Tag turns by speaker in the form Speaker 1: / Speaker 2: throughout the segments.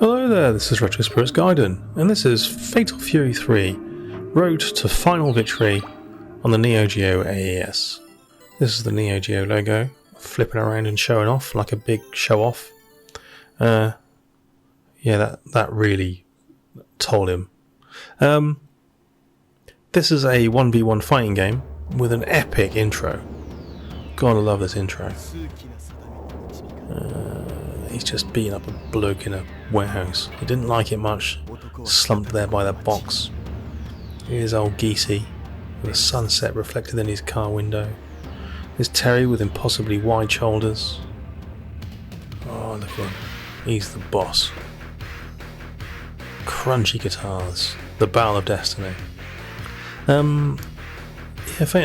Speaker 1: Hello there, this is Retro Spirits Gaiden, and this is Fatal Fury 3, Road to Final Victory on the Neo Geo AES. This is the Neo Geo logo, flipping around and showing off like a big show-off. Yeah, that really told him. This is a 1v1 fighting game with an epic intro. God, I love this intro. He's just beating up a bloke in a warehouse. He didn't like it much, slumped there by that box. Here's old Geesey with a sunset reflected in his car window. There's Terry with impossibly wide shoulders. Oh, look at him. He's the boss. Crunchy guitars. The Battle of Destiny. Yeah,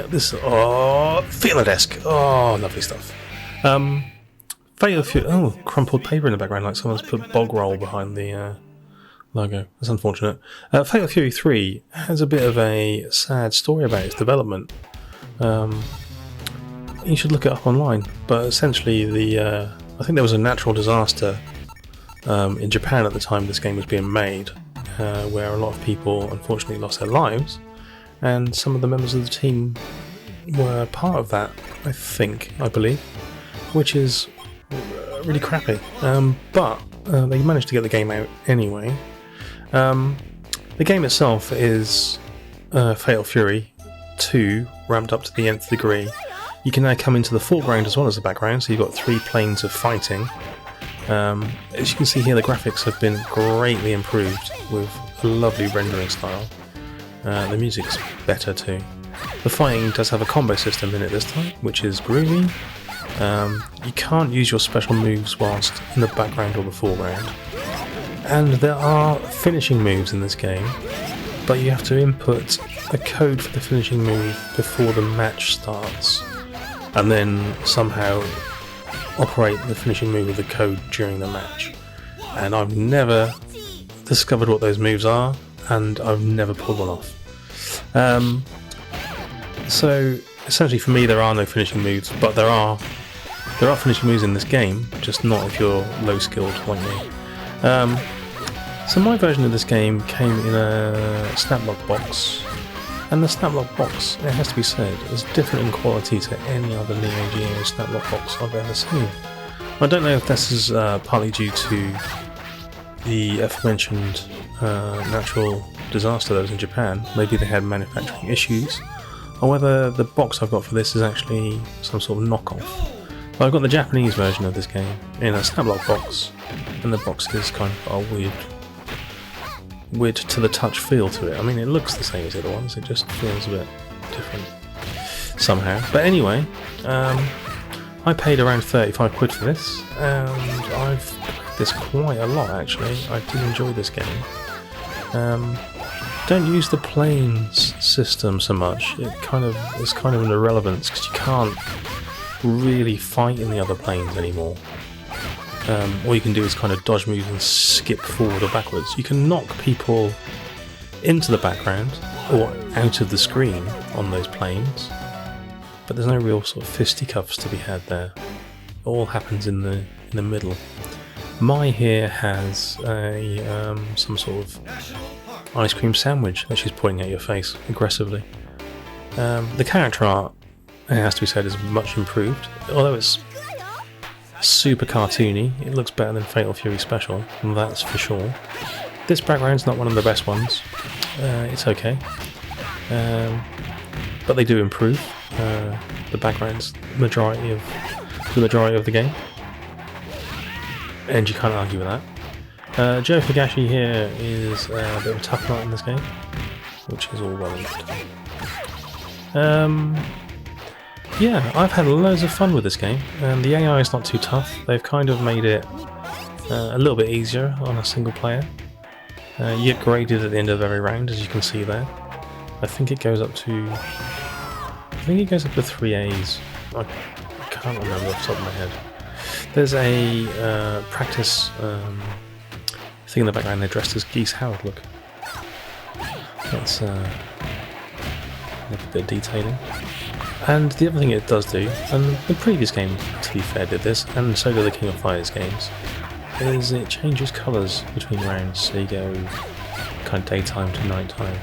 Speaker 1: this. Oh, Field-esque. Oh, lovely stuff. Fatal Fury. Oh, crumpled paper in the background, like someone's put bog roll behind the logo. That's unfortunate. Fatal Fury 3 has a bit of a sad story about its development. You should look it up online. But essentially, I think there was a natural disaster in Japan at the time this game was being made, where a lot of people unfortunately lost their lives, and some of the members of the team were part of that. I believe, which is really crappy, but they managed to get the game out anyway. The game itself is Fatal Fury 2 ramped up to the nth degree. You can now come into the foreground as well as the background, so you've got 3 planes of fighting. As you can see here, the graphics have been greatly improved with a lovely rendering style. The music's better too. The fighting does have a combo system in it this time, which is groovy. You can't use your special moves whilst in the background or the foreground. And there are finishing moves in this game, but you have to input a code for the finishing move before the match starts, and then somehow operate the finishing move with the code during the match. And I've never discovered what those moves are, and I've never pulled one off. So essentially for me there are no finishing moves, but there are finishing moves in this game, just not if you're low skilled like me. So my version of this game came in a snaplock box, and the snaplock box, it has to be said, is different in quality to any other Neo Geo snaplock box I've ever seen. I don't know if this is partly due to the aforementioned natural disaster that was in Japan. Maybe they had manufacturing issues, or whether the box I've got for this is actually some sort of knockoff. But I've got the Japanese version of this game in a snaplock box, and the box is kind of a weird to the touch feel to it. I mean, it looks the same as the other ones, it just feels a bit different somehow. But anyway, I paid around 35 quid for this, and I've played this quite a lot actually. I did enjoy this game. Don't use the planes system so much. It's kind of an irrelevance because you can't really fight in the other planes anymore. All you can do is kind of dodge moves and skip forward or backwards. You can knock people into the background or out of the screen on those planes, but there's no real sort of fisticuffs to be had there. It all happens in the middle. Mai here has a some sort of ice cream sandwich that she's pointing at your face aggressively. The character art, it has to be said, is much improved. Although it's super cartoony, it looks better than Fatal Fury Special, and that's for sure. This background's not one of the best ones. It's okay. But they do improve. The background's the majority of the game, and you can't argue with that. Joe Higashi here is a bit of a tough nut in this game, which is all well and good. Yeah, I've had loads of fun with this game, and the AI is not too tough. They've kind of made it a little bit easier on a single player. You get graded at the end of every round, as you can see there. I think it goes up to 3 A's. I can't remember off the top of my head. There's a practice thing in the background. They're dressed as Geese Howard. Look, that's a bit of detailing. And the other thing it does do, and the previous game, to be fair, did this, and so do the King of Fighters games, is it changes colours between rounds, so you go kind of daytime to nighttime,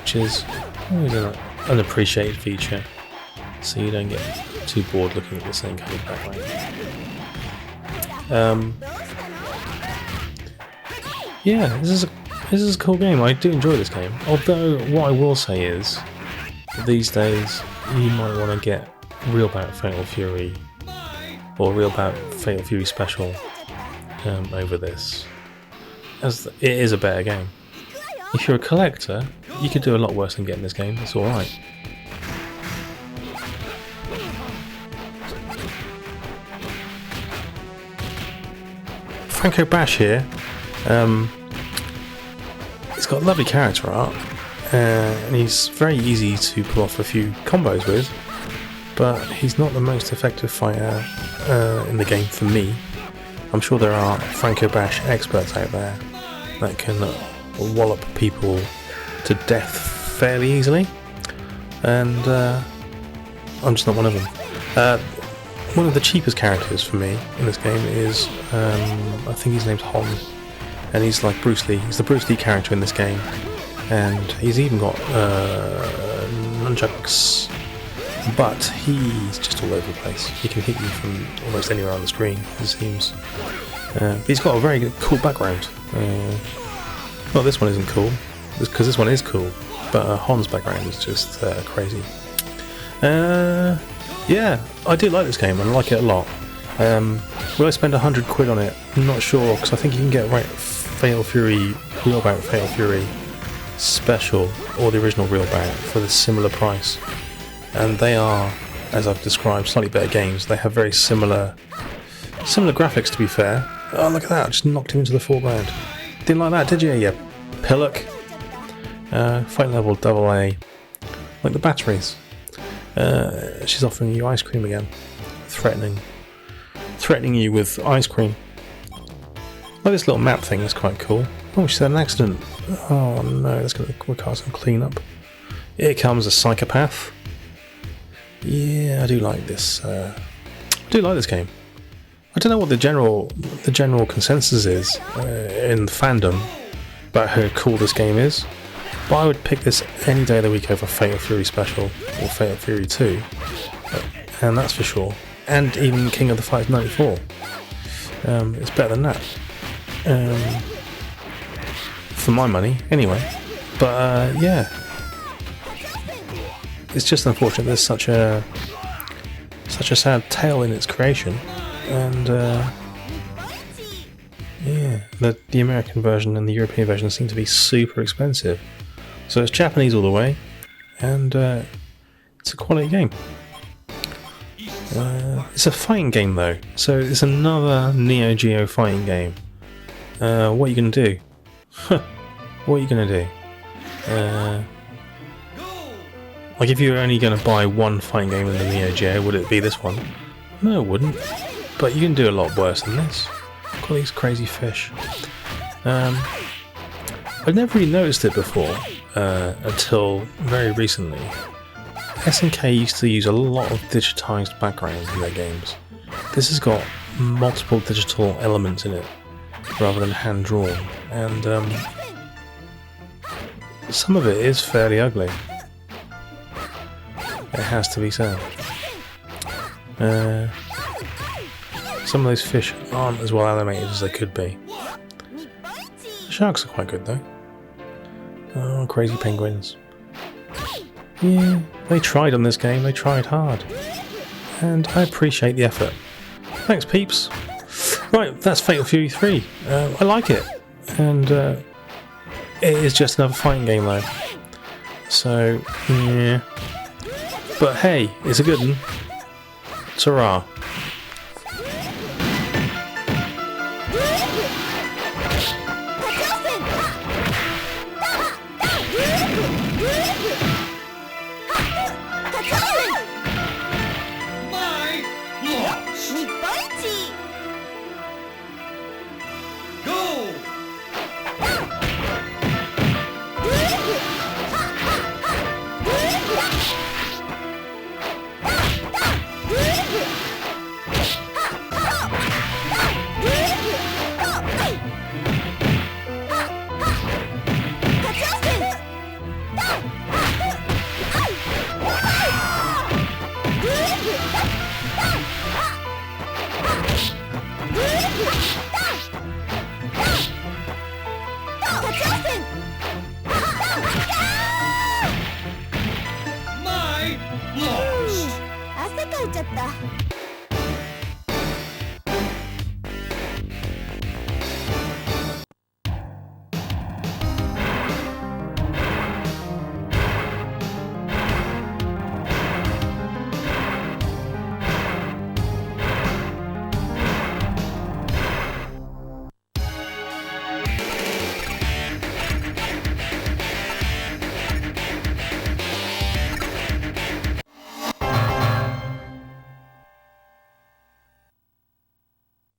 Speaker 1: which is always an unappreciated feature, so you don't get too bored looking at the same kind of background. Yeah, this is a cool game. I do enjoy this game. Although what I will say is, these days you might want to get Real Bout Fatal Fury or Real Bout Fatal Fury Special over this, as it is a better game. If you're a collector, you could do a lot worse than getting this game. It's all right. Franco Bash here. He's got lovely character art, and he's very easy to pull off a few combos with, but he's not the most effective fighter in the game for me. I'm sure there are Franco Bash experts out there that can wallop people to death fairly easily, and I'm just not one of them. One of the cheapest characters for me in this game is, I think his name's Hon, and he's like Bruce Lee. He's the Bruce Lee character in this game, and he's even got nunchucks, but he's just all over the place. He can hit you from almost anywhere on the screen, it seems. But he's got a very cool background. Well, this one isn't cool, because this one is cool, but Hon's background is just crazy. Yeah, I do like this game, and I like it a lot. Will I spend £100 on it? I'm not sure, because I think you can get Fatal Fury, Real Bout Fatal Fury Special, or the original Real Bout for the similar price. And they are, as I've described, slightly better games. They have very similar graphics, to be fair. Oh, look at that, I just knocked him into the foreground. Didn't like that, did you, you pillock? Fight level AA, like the batteries. She's offering you ice cream again, threatening you with ice cream. Like this little map thing is quite cool. Oh, she's had an accident. Oh no, that's going to require some cleanup. Here comes a psychopath. Yeah, I do like this. I do like this game. I don't know what the general consensus is in the fandom about how cool this game is, but I would pick this any day of the week over Fatal Fury Special or Fatal Fury 2, and that's for sure. And even King of the Fighters 94. It's better than that. For my money, anyway. But yeah. It's just unfortunate there's such a sad tale in its creation. And yeah, the American version and the European version seem to be super expensive. So it's Japanese all the way, and it's a quality game. It's a fighting game though, so it's another Neo Geo fighting game. What are you going to do? What are you going to do? Like if you were only going to buy one fighting game in the Neo Geo, would it be this one? No, it wouldn't. But you can do a lot worse than this. Look at these crazy fish. I've never really noticed it before until very recently. SNK used to use a lot of digitised backgrounds in their games. This has got multiple digital elements in it rather than hand-drawn, and some of it is fairly ugly. It has to be said. Some of those fish aren't as well animated as they could be. The sharks are quite good though. Oh, crazy penguins. Yeah, they tried on this game, they tried hard. And I appreciate the effort. Thanks peeps. Right, that's Fatal Fury 3. I like it. And it is just another fighting game though. So, yeah. But hey, it's a good one. Ta-ra.